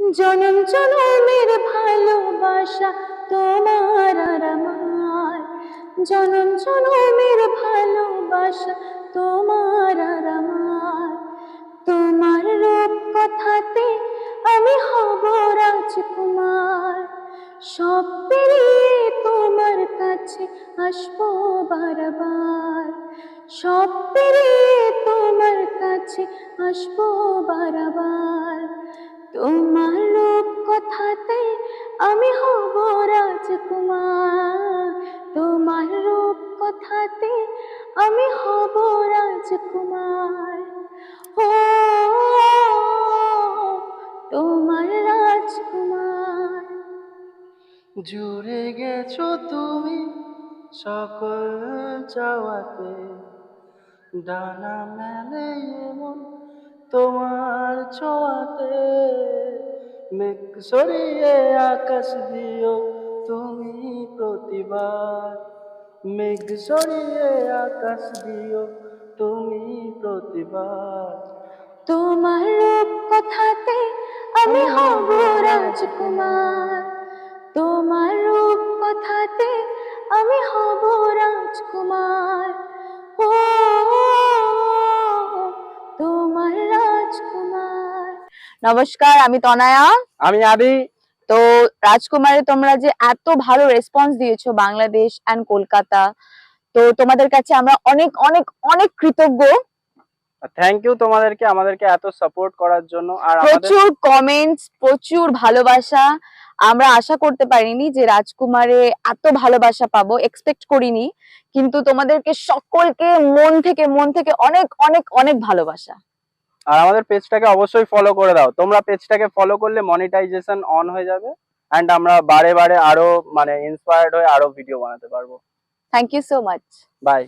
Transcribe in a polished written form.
জনম জনমের ভালোবাসা তোমার আর আমার, জনম জনমের ভালোবাসা তোমার আর আমার। তোমার রূপ কথাতে আমি হব রাজকুমার, সব পেরিয়ে তোমার কাছে আসবো বারবার, সব পেরিয়ে তোমার কাছে আসবো বারবার। তোমার রূপ কথাতে আমি হব রাজকুমার, তোমার রূপ কথাতে আমি হব রাজকুমার। ও তোমার রাজকুমার। জুড়ে গেছো তুমি সকল চাওয়াতে, ডানা মেলে এমন তোমার ছোঁয়াতে। মেঘ সরিয়ে আকাশ দিও তুমি প্রতিবার, মেঘ সরিয়ে আকাশ দিও তুমি প্রতিবার। তোমার রূপ কথাতে আমি হব রাজকুমার, তোমার রূপ কথাতে আমি হব রাজকুমার। ও তোমার রাজকুমার। নমস্কার, আমি তনয়া। আমি আদি। তো রাজকুমারে তোমরা যে এত ভালো রেসপন্স দিয়েছো বাংলাদেশ এন্ড কলকাতা, তো তোমাদের কাছে আমরা অনেক অনেক অনেক কৃতজ্ঞ। থ্যাংক ইউ তোমাদেরকে আমাদেরকে এত সাপোর্ট করার জন্য। আর প্রচুর কমেন্টস, প্রচুর ভালোবাসা। আমরা আশা করতে পারিনি যে রাজকুমারে এত ভালোবাসা পাবো, এক্সপেক্ট করিনি, কিন্তু তোমাদেরকে সকলকে মন থেকে অনেক অনেক অনেক ভালোবাসা। আর আমাদের পেজটাকে অবশ্যই ফলো করে দাও। তোমরা পেজটাকে ফলো করলে মনিটাইজেশন অন হয়ে যাবে এন্ড আমরা বারে বারে আরো ইন্সপায়ার্ড হয়ে আরো ভিডিও বানাতে পারবো। Thank you so much. By.